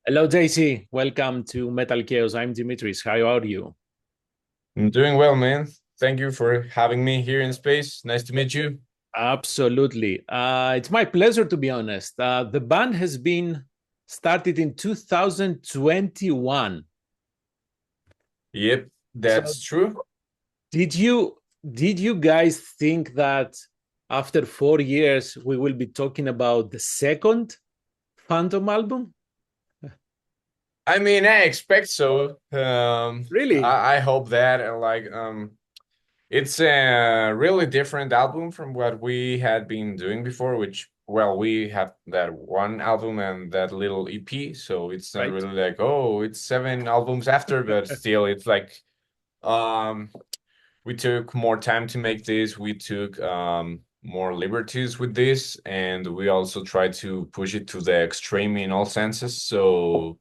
Hello, JC. Welcome to Metalkaoz. I'm Dimitris. How are you? I'm doing well, man. Thank you for having me here in space. Nice to meet you. Absolutely. It's my pleasure, to be honest. The band has been started in 2021. Yep, So that's true. did you did you guys think that after 4 years we will be talking about the second Phantom album? I mean, I expect so. Really? I hope that it's a really different album from what we had been doing before, which, well, we had that one album and that little EP, so it's not Right? really like, oh, it's seven albums after, but still, it's like, um, we took more time to make this. We took more liberties with this, and we also tried to push it to the extreme in all senses. So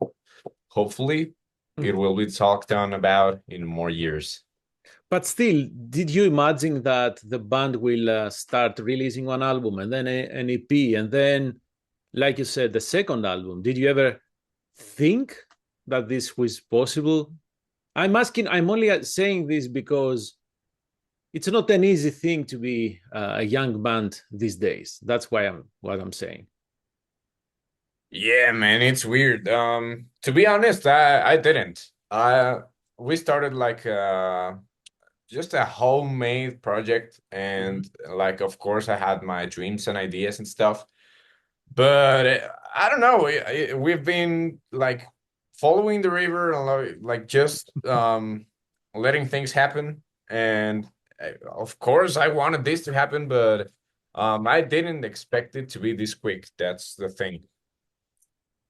hopefully, it Mhm. will be talked on about in more years. But still, did you imagine that the band will start releasing one album and then an EP and then, like you said, the second album? Did you ever think that this was possible? I'm asking, I'm only saying this because it's not an easy thing to be a young band these days. That's why I'm what I'm saying. Yeah, man, it's weird. To be honest, I didn't. We started like just a homemade project, Mhm. and like, of course, I had my dreams and ideas and stuff. But I don't know. We've been like following the river and like just letting things happen. And of course, I wanted this to happen, but I didn't expect it to be this quick. That's the thing.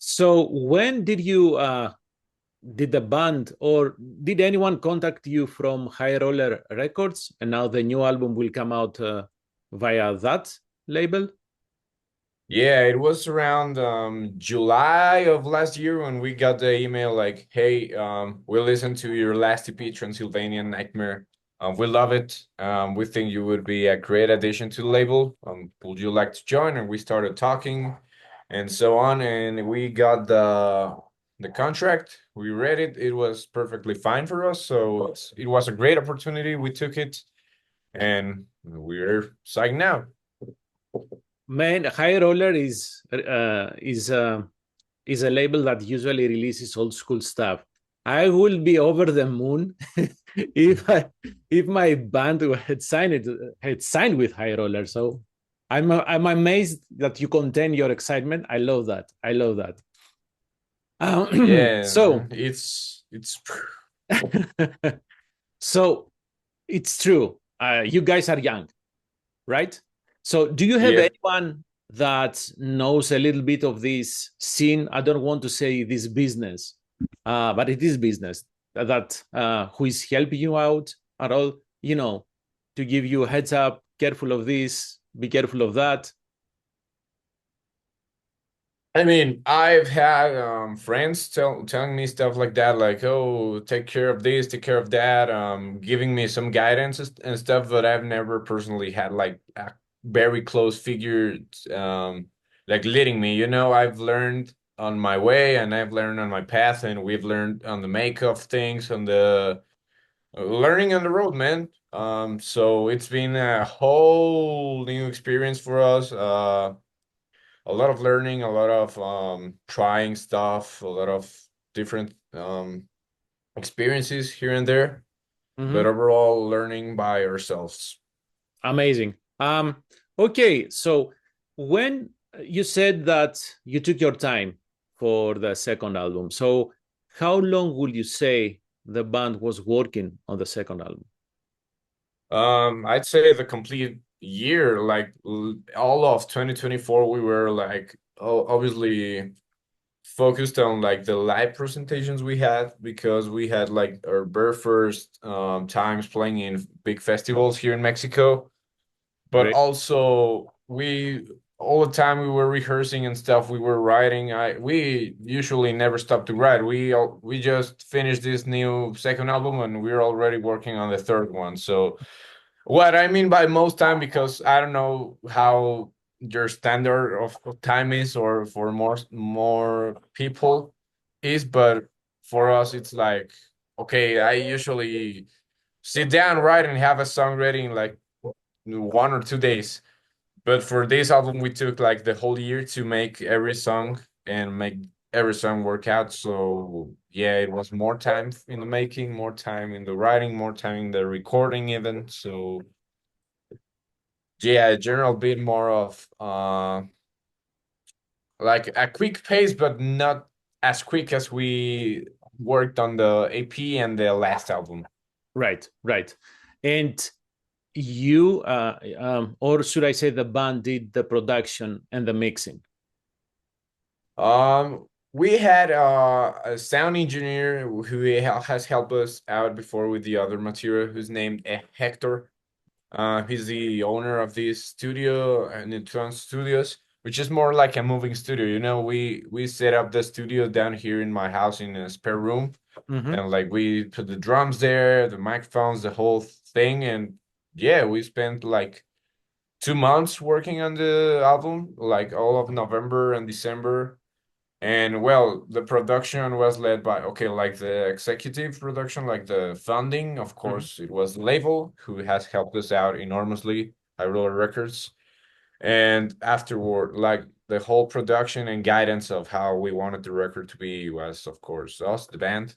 So when did the band or did anyone contact you from High Roller Records? And now the new album will come out via that label, Yeah, it was around July of last year when we got the email like, "Hey, we listened to your last EP, Transylvanian Nightmare. We love it. We think you would be a great addition to the label. Would you like to join?" And we started talking, and so on. And we got the contract. We read it. It was perfectly fine for us. So it was a great opportunity. We took it, and we're psyched now. man. High Roller is a label that usually releases old school stuff. I will be over the moon if if my band had signed with High Roller. So I'm amazed that you contain your excitement. I love that. I love that. Yeah, So man. It's so it's true. You guys are young, right? So do you have Yep. anyone that knows a little bit of this scene? I don't want to say this business, but it is business that who is helping you out at all, to give you a heads up, careful of this, be careful of that. I mean, I've had friends telling me stuff like that, like, "Oh, take care of this, take care of that," giving me some guidance and stuff. But I've never personally had like a very close figure, like leading me. I've learned on my way, and I've learned on my path, and we've learned on the make of things, on the learning on the road, man. So it's been a whole new experience for us. A lot of learning, a lot of trying stuff, a lot of different experiences here and there, but Mhm. overall learning by ourselves. Amazing. Okay, so when you said that you took your time for the second album, so how long would you say the band was working on the second album? I'd say the complete year, like all of 2024, we were like obviously focused on like the live presentations we had because we had like our very first times playing in big festivals here in Mexico, but Great. also we all the time we were rehearsing and stuff, we were writing. We usually never stop to write. We just finished this new second album and we're already working on the third one. So what I mean by most time, because I don't know how your standard of time is or for more people, is, but for us, it's like, okay, I usually sit down, write, and have a song ready in like 1 or 2 days. But for this album, we took like the whole year to make every song and make every song work out. So yeah, it was more time in the making, more time in the writing, more time in the recording, even. So yeah, a general bit more of like a quick pace, but not as quick as we worked on the AP and the last album. Right, right. And you, or should I say, the band did the production and the mixing? We had a sound engineer who has helped us out before with the other material, who's named Hector. He's the owner of this studio, Neutron Studios, which is more like a moving studio. You know, we set up the studio down here in my house in a spare room, Mm-hmm. and like we put the drums there, the microphones, the whole thing, and yeah, we spent like 2 months working on the album, like all of November and December. And well, the production was led by, okay, like the executive production, like the funding, of Mm-hmm. course, it was the label who has helped us out enormously, High Roller Records. And afterward, like the whole production and guidance of how we wanted the record to be was, of course, us, the band.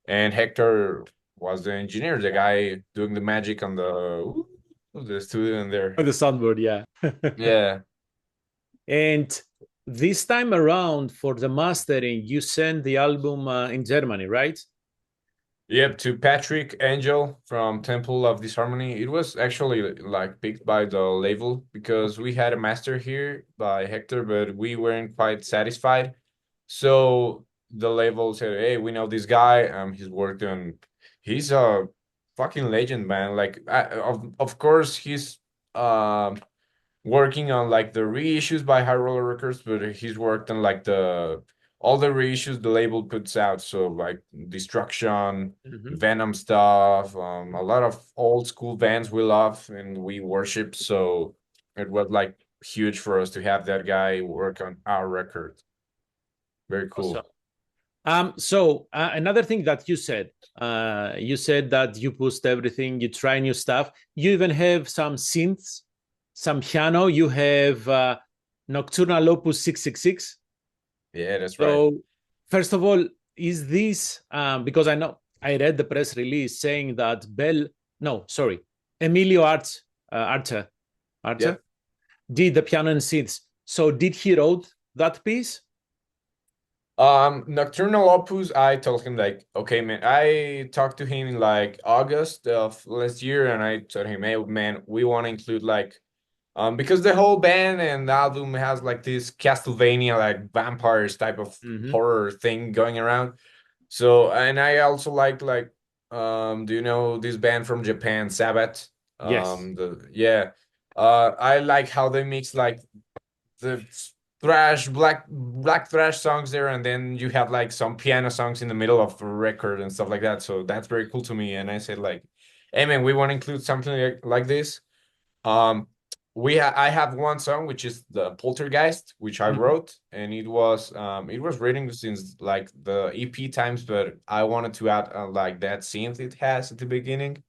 And Hector was the engineer, the guy doing the magic on the studio in there. On the soundboard, yeah. Yeah. And this time around for the mastering, you sent the album in Germany, right? Yep, to Patrick Angel from Temple of Disharmony. It was actually like picked by the label because we had a master here by Hector, but we weren't quite satisfied. So the label said, "Hey, we know this guy. He's worked on. He's a fucking legend, man. Like, of course, he's working on like the reissues by High Roller Records, but he's worked on like the all the reissues the label puts out. So like Destruction, Mm-hmm. Venom stuff, a lot of old school bands we love and we worship. So it was like huge for us to have that guy work on our record. Very Awesome. cool. So another thing that you said that you post everything, you try new stuff. You even have some synths, some piano. You have Nocturnal Opus 666. Yeah, that's right. So, first of all, is this because I know I read the press release saying that no, sorry, Emilio Archer, Archer Yep. did the piano and synths. So, did he wrote that piece? Nocturnal Opus, I told him like, okay, man, I talked to him in like August of last year, and I told him, hey, man, we want to include like, because the whole band and the album has like this Castlevania, like vampires type of Mm-hmm. horror thing going around. So, and I also like, do you know this band from Japan, Sabbath? Yes. I like how they mix like the black thrash songs there, and then you have like some piano songs in the middle of a record and stuff like that. So that's very cool to me. And I said like, hey man, we want to include something like this. um I have one song which is the Poltergeist, which I Mm-hmm. wrote, and it was written since like the EP times, but I wanted to add like that synth it has at the beginning.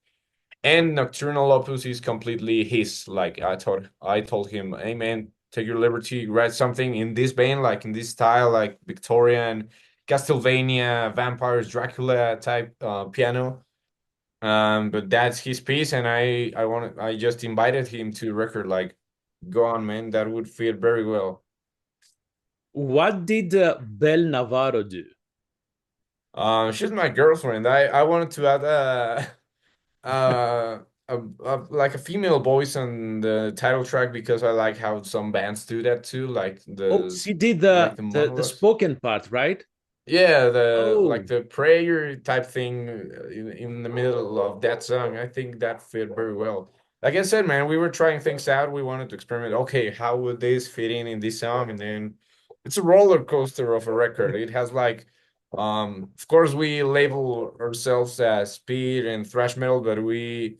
And Nocturnal Opus is completely his. Like I told him, hey man, take your liberty, write something in this vein, like in this style, like Victorian, Castlevania, vampires, Dracula type piano. But that's his piece, and I just invited him to record. Like, go on, man, that would fit very well. What did Bel Navarro do? She's my girlfriend. I wanted to add like a female voice on the title track because I like how some bands do that too, Oh, she did like the the monologues. spoken part, right? Yeah, the like Oh, the prayer type thing in the middle of that song. I think that fit very well. Like I said, man, we were trying things out. We wanted to experiment. Okay, how would this fit in this song? And then it's a roller coaster of a record. It has like, of course, we label ourselves as speed and thrash metal, but we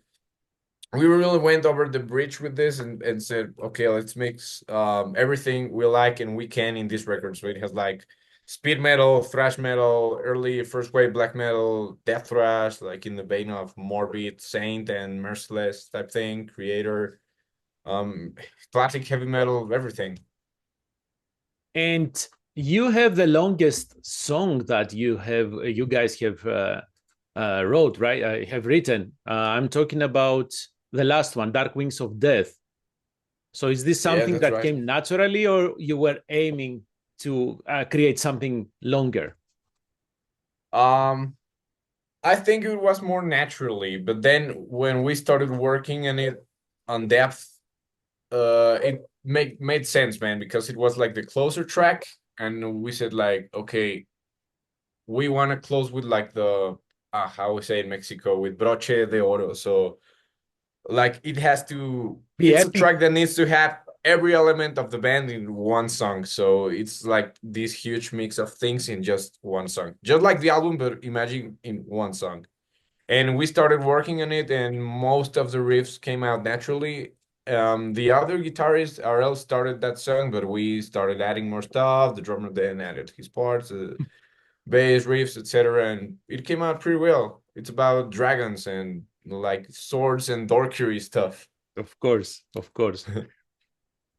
really went over the bridge with this and said, okay, let's mix everything we like and we can in this record. So it has like speed metal, thrash metal, early first wave black metal, death thrash, like in the vein of Morbid, Saint, and Merciless type thing, Creator, um, classic heavy metal, everything. And you have the longest song that you guys have wrote, right? Have written. I'm talking about the last one, Dark Wings of Death. So is this Yeah, something that's that right. came naturally, or you were aiming to create something longer? Um, I think it was more naturally, but then when we started working on it on depth, it made sense, man, because it was like the closer track, and we said like, okay, we want to close with like the how we say in Mexico with broche de oro. So like it has to, Be it's a epic. track that needs to have every element of the band in one song. So it's like this huge mix of things in just one song, just like the album, but imagine in one song. And we started working on it, and most of the riffs came out naturally. The other guitarist RL started that song, but we started adding more stuff. The drummer then added his parts, bass riffs, etc., and it came out pretty well. It's about dragons and like swords and dorkery stuff. Of course, of course.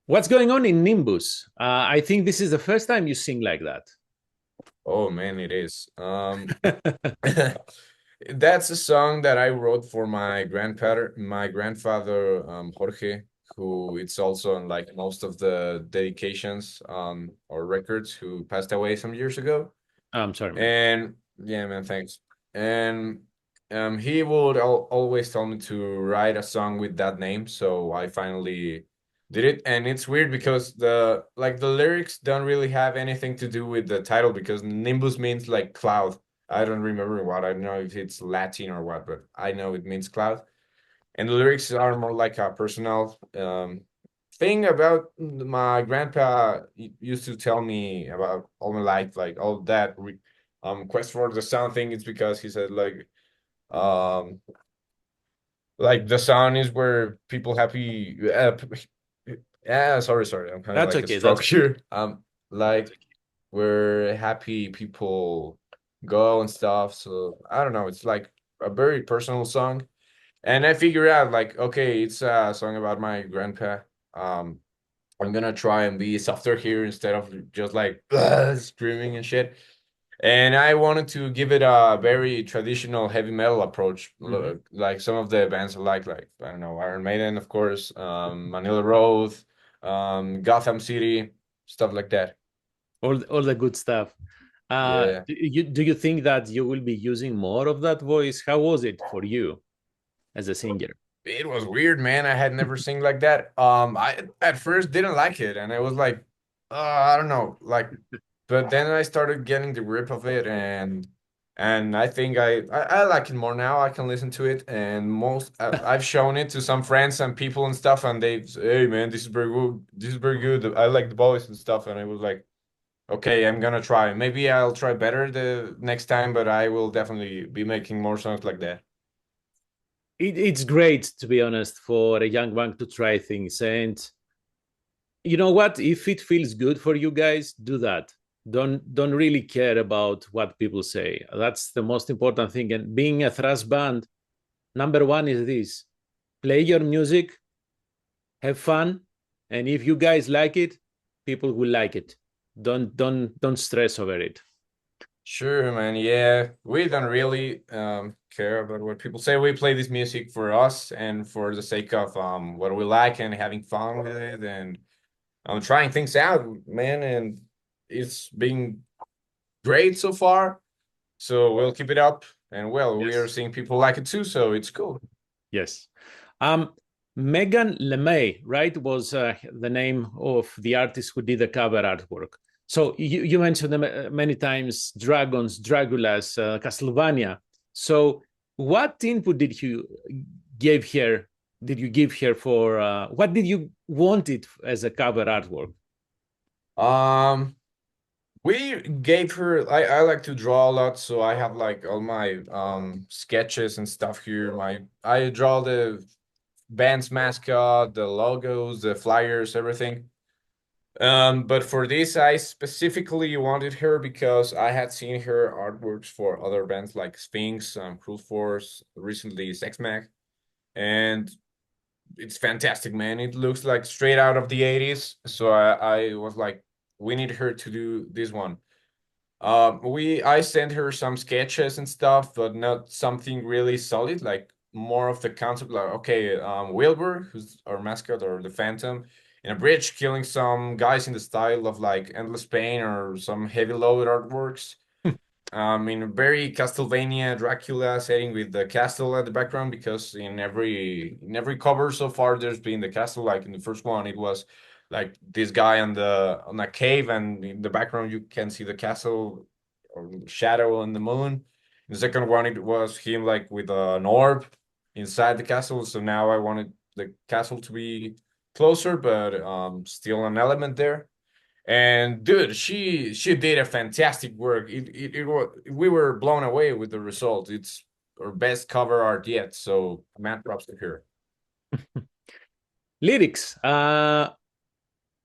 What's going on in Nimbus? I think this is the first time you sing like Oh man, it is. that. That's a song that I wrote for my grandfather, Jorge, who it's also on like most of the dedications or records, who passed away some years ago. I'm sorry, man. And yeah, man, thanks. And he would always tell me to write a song with that name, so I finally did it. And it's weird because the lyrics don't really have anything to do with the title, because Nimbus means like cloud. I don't remember what. I don't know if it's Latin or what, but I know it means cloud. And the lyrics are more like a personal thing about my grandpa. Used to tell me about all my life, like all that quest for the sound thing. It's because he said um like the sound is where people happy. Yeah, sorry, I'm kind of That's like a okay. That's stroke okay. here. Like where happy people go and stuff. So I don't know. It's like a very personal song. And I figure out like, okay, it's a song about my grandpa. Um, I'm gonna try and be softer here instead of just like screaming and shit. And I wanted to give it a very traditional heavy metal approach, Mhm. like some of the bands I like I don't know, Iron Maiden, of course, Manila Road, Gotham City, stuff like that. All the good stuff. Yeah. Do you think that you will be using more of that voice? How was it for you as a singer? It was weird, man. I had never seen like that. I at first didn't like it, and I was like, I don't know, like, but then I started getting the grip of it, and I think I like it more now. I can listen to it, and I've shown it to some friends and people and stuff, and they say, hey, man, this is very good. This is very good. I like the voice and stuff, and I was like, okay, I'm gonna try. Maybe I'll try better the next time, but I will definitely be making more songs like that. It's great, to be honest, for a young one to try things. And you know what? If it feels good for you guys, do that. Don't really care about what people say. That's the most important thing. And being a thrash band, number one is this: play your music, have fun, and if you guys like it, people will like it. Don't stress over it. Sure, man. Yeah, we don't really care about what people say. We play this music for us and for the sake of what we like and having fun with it, and trying things out, man. And it's been great so far. So we'll keep it up. And well, we are Yes. seeing people like it too, so it's cool. Yes. Um, Megan LeMay, right, was the name of the artist who did the cover artwork. So you mentioned them many times: dragons, Dragulas, Castlevania. So what input did you give her? Did you give her for what did you want it as a cover artwork? Um, we gave her. I like to draw a lot, so I have like all my sketches and stuff here. I draw the band's mascot, the logos, the flyers, everything. But for this, I specifically wanted her because I had seen her artworks for other bands like Sphinx, Cruel Force, recently Sex Mag, and it's fantastic, man. It looks like straight out of the 80s. So I was like, we need her to do this one. I sent her some sketches and stuff, but not something really solid, like more of the concept, like okay, Wilbur, who's our mascot, or the Phantom, in a bridge killing some guys in the style of like Endless Pain or some heavy load artworks. In a very Castlevania Dracula setting with the castle at the background, because in every cover so far there's been the castle. Like in the first one, it was like this guy on a cave, and in the background you can see the castle or shadow on the moon. The second one, it was him like with an orb inside the castle. So now I wanted the castle to be closer, but still an element there. And dude, she did a fantastic work. It was, we were blown away with the result. It's our best cover art yet. So mad props to her. Lyrics.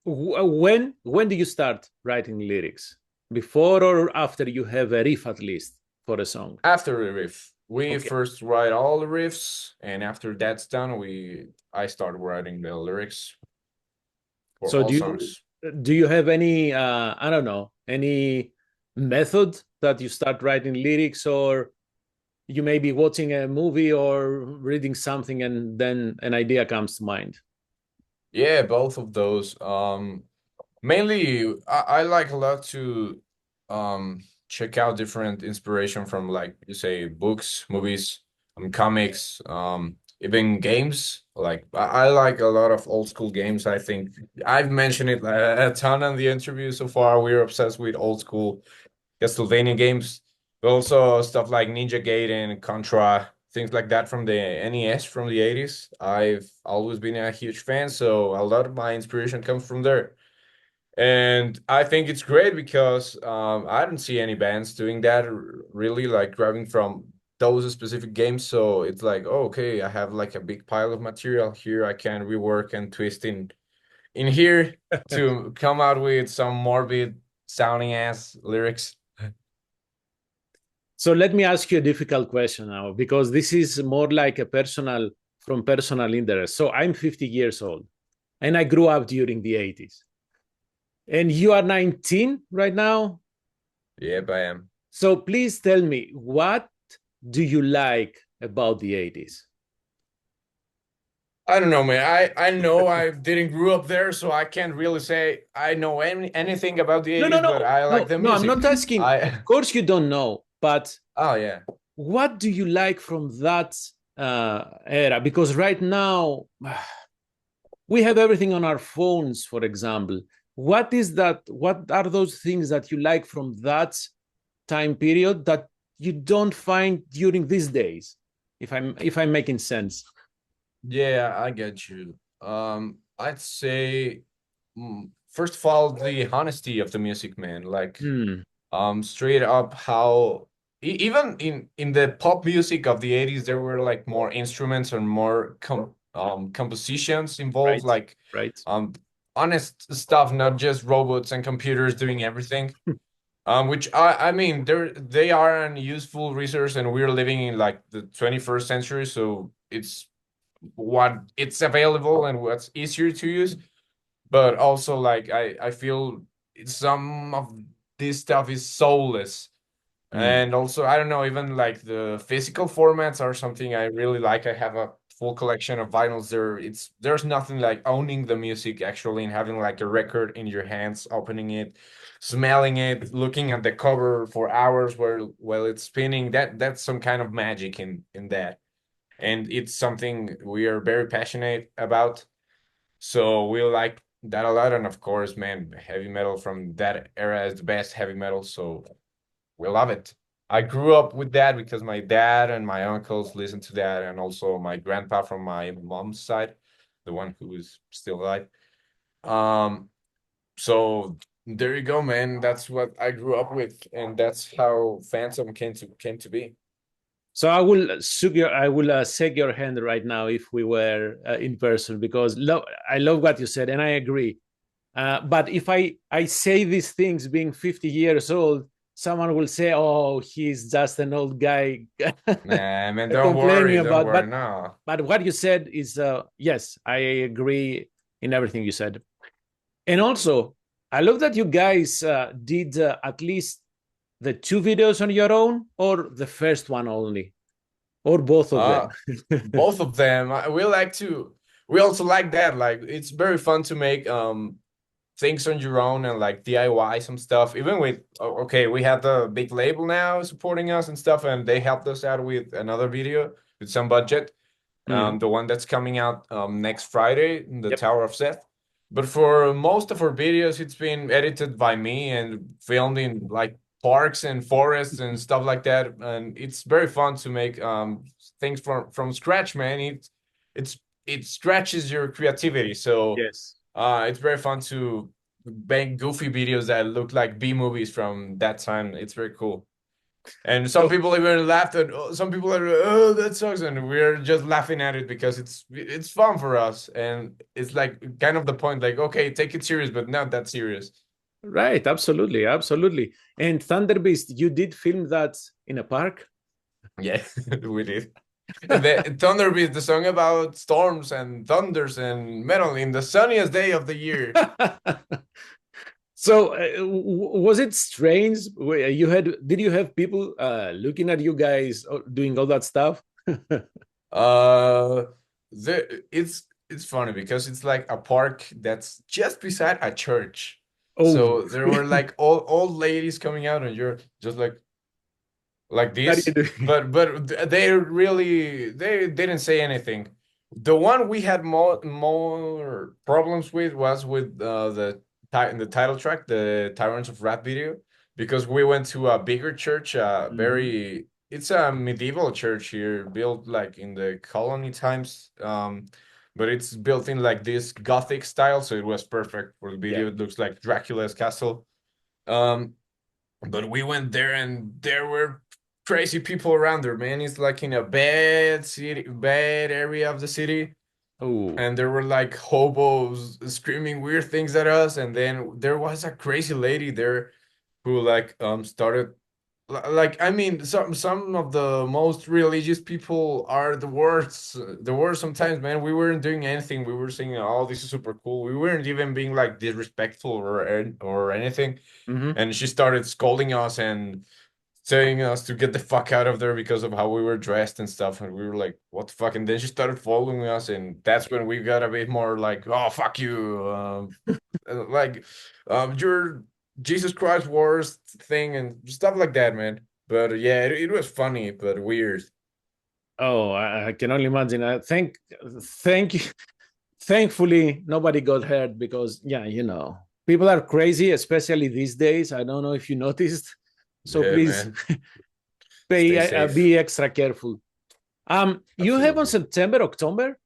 When do you start writing lyrics? Before or after you have a riff at least for a song? After the riff, we Okay. first write all the riffs, and after that's done, I start writing the lyrics for So all songs. do you have any I don't know, any method that you start writing lyrics, or you may be watching a movie or reading something and then an idea comes to mind? Yeah, both of those. Mainly, I like a lot to check out different inspiration from, like you say, books, movies, comics, even games. Like I like a lot of old school games. I think I've mentioned it a ton on the interview so far. We're obsessed with old school Castlevania games, but also stuff like Ninja Gaiden, Contra, things like that from the NES from the 80s. I've always been a huge fan, so a lot of my inspiration comes from there. And I think it's great because I don't see any bands doing that really, like grabbing from those specific games. So it's like, oh, okay, I have like a big pile of material here. I can rework and twist in here to come out with some morbid sounding ass lyrics. So let me ask you a difficult question now, because this is more like a personal, from personal interest. So I'm 50 years old and I grew up during the 80s. And you are 19 right now. Yep, I am. So please tell me, what do you like about the 80s? I don't know, man. I know I didn't grow up there, so I can't really say I know anything about the No, no, 80s, but no, I like no, the no, I'm music. not asking. I Of course, you don't know, but oh yeah. what do you like from that era? Because right now, we have everything on our phones, for example. What is that? What are those things that you like from that time period that you don't find during these days? If I'm making sense. Yeah, I get you. I'd say first of all, the honesty of the music, man. Like Hmm. straight up how even in the pop music of the 80s there were like more instruments and more compositions involved, Right. like Right. um honest stuff, not just robots and computers doing everything. Which I mean, they are an useful resource, and we're living in like the 21st century, so it's what it's available and what's easier to use. But also, like I feel some of this stuff is soulless. Hmm. And also, I don't know, even like the physical formats are something I really like. I have a full collection of vinyls there. There's nothing like owning the music actually and having like a record in your hands, opening it, smelling it, looking at the cover for hours while it's spinning. That's some kind of magic in that. And it's something we are very passionate about. So we like that a lot. And of course, man, heavy metal from that era is the best heavy metal. So we love it. I grew up with that because my dad and my uncles listened to that, and also my grandpa from my mom's side, the one who is still alive. Um, so there you go, man. That's what I grew up with, and that's how Phantom came to be. So I will shake your hand right now if we were in person, because I love what you said and I agree. But if I say these things being 50 years old, someone will say, "Oh, he's just an old guy Nah, man, complaining don't about." worry, no. But what you said is yes, I agree in everything you said. And also, I love that you guys did at least the two videos on your own, or the first one only, or both of them. Uh, both of them. We like to. We also like that. Like, it's very fun to make things on your own and like DIY some stuff. Even with okay, we have the big label now supporting us and stuff, and they helped us out with another video with some budget. Mm. The one that's coming out next Friday, the Yep. Tower of Seth. But for most of our videos, it's been edited by me and filmed in like parks and forests and stuff like that. And it's very fun to make things from scratch, man. It's it stretches your creativity. So Yes. it's very fun to make goofy videos that look like B movies from that time. It's very cool. And some So people even laughed at. Some people are, oh, that sucks, and we're just laughing at it because it's fun for us, and it's like kind of the point, like, okay, take it serious, but not that serious. right, absolutely, absolutely. And Thunderbeast, you did film that in a park. Yeah, we did. The Thunder Beat, the song about storms and thunders and metal in the sunniest day of the year. So was it strange? Did you have people looking at you guys doing all that stuff? Uh, it's funny because it's like a park that's just beside a church. Oh, So there were like old ladies coming out, and you're just like what are you this. doing? But they really they didn't say anything. The one we had more problems with was with the title track, the Tyrants of Wrath video, because we went to a bigger church, Mhm. very it's a medieval church here, built like in the colony times. But it's built in like this Gothic style, so it was perfect for the Yeah. video. It looks like Dracula's castle. Um, but we went there and there were crazy people around there, man. It's like in a bad area of the city. Oh, And there were like hobos screaming weird things at us. And then there was a crazy lady there who like started like I mean some of the most religious people are the worst sometimes, man. We weren't doing anything. We were saying, oh, this is super cool. We weren't even being like disrespectful or anything. hmm. And she started scolding us and telling us to get the fuck out of there because of how we were dressed and stuff. And we were like, what the fuck? And then she started following us. And that's when we got a bit more like, oh, fuck you. Like, you're Jesus Christ worst thing and stuff like that, man. But yeah, it was funny, but weird. Oh, I can only imagine. Thank you. Thankfully, nobody got hurt because, yeah, people are crazy, especially these days. I don't know if you noticed. So Yeah, please man. Stay safe. be extra careful. You have on Absolutely. September, October,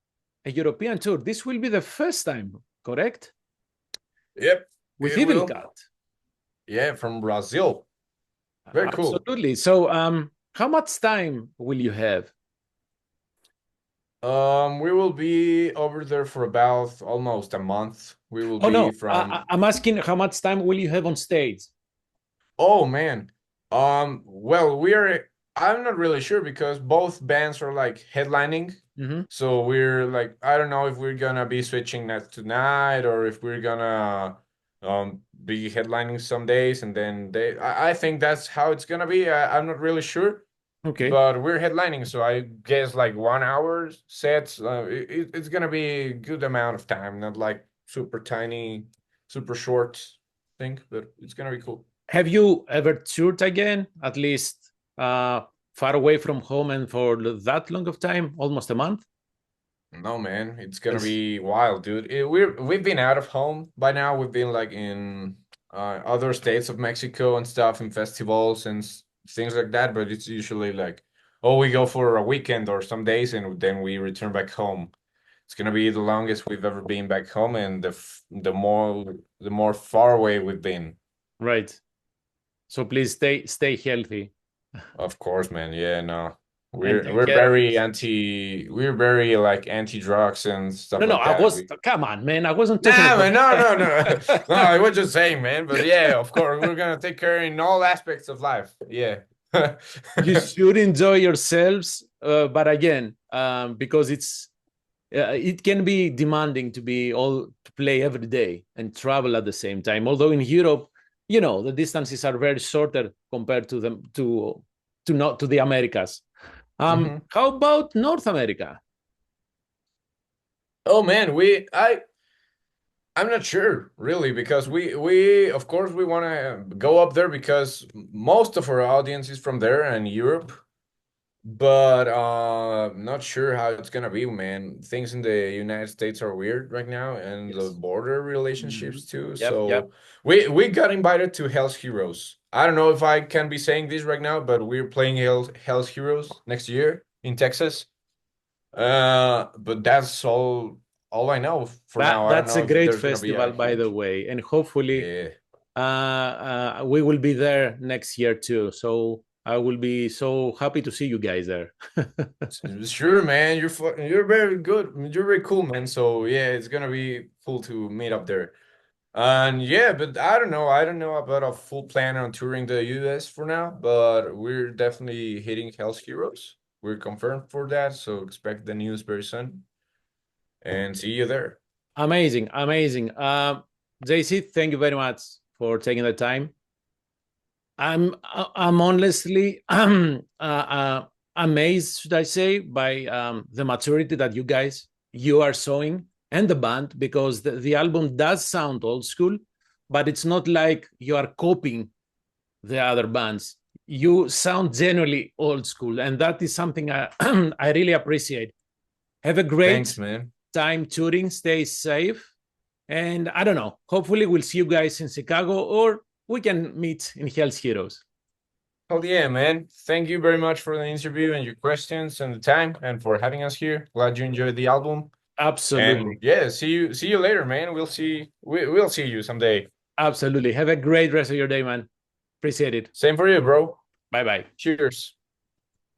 a European tour. This will be the first time, correct? Yep, With it Evil will. Cat. Yeah, from Brazil. Very cool. Absolutely. So, how much time will you have? We will be over there for about almost a month. We will Oh be no, from. I'm asking how much time will you have on stage? Oh man. Well, we're. I'm not really sure because both bands are like headlining. Hmm. So we're like, I don't know if we're gonna be switching that tonight or if we're gonna be headlining some days and then I think that's how it's gonna be. I'm not really sure. Okay. But we're headlining, so I guess like 1 hour sets. It's gonna be a good amount of time, not like super tiny, super short thing, but it's gonna be cool. Have you ever toured again, at least far away from home and for that long of time, almost a month? No, man, it's gonna Yes. be wild, dude. We've been out of home by now. We've been like in other states of Mexico and stuff, in festivals and things like that. But it's usually like, oh, we go for a weekend or some days, and then we return back home. It's gonna be the longest we've ever been back home, and the more far away we've been. Right. So please stay healthy. Of course, man. Yeah, no. and take We're care of very yourselves. anti drugs and stuff No, no, like I that. was, come on, man. I wasn't talking Nah, about man, no. No, that. I was just saying, man. But yeah, of course, we're gonna take care in all aspects of life. Yeah. You should enjoy yourselves. But again, because it can be demanding to be all to play every day and travel at the same time. Although in Europe, the distances are very shorter compared to them to not to the Americas. Mhm. How about North America? Oh man, I'm not sure really because we of course we want to go up there because most of our audience is from there and Europe. But not sure how it's gonna be, man. Things in the United States are weird right now, and the Yes. border Mhm. relationships too. Yep. Yep. So we got invited to Hell's Heroes. I don't know if I can be saying this right now, but we're playing Hell's Heroes next year in Texas. But that's all I know for now. I don't That's a know if great there's gonna be a festival, by the huge. way, and hopefully Yeah. we will be there next year too. So I will be so happy to see you guys there. Sure, man. You're very good. You're very cool, man. So yeah, it's gonna be cool to meet up there. And yeah, but I don't know. I don't know about a full plan on touring the US for now, but we're definitely hitting Hell's Heroes. We're confirmed for that, so expect the news very soon. And see you there. Amazing, amazing. JC, thank you very much for taking the time. I'm honestly amazed, should I say, by the maturity that you are showing and the band, because the album does sound old school, but it's not like you are copying the other bands. You sound genuinely old school, and that is something I I really appreciate. Have a Thanks, great man. time touring. Stay safe. And I don't know. Hopefully, we'll see you guys in Chicago, or we can meet in Hell's Heroes. Oh yeah, man. Thank you very much for the interview and your questions and the time and for having us here. Glad you enjoyed the album. And Absolutely. yeah, see you later, man. We'll see you someday. Absolutely. Have a great rest of your day, man. Appreciate it. Same for you, bro. Bye bye. Cheers.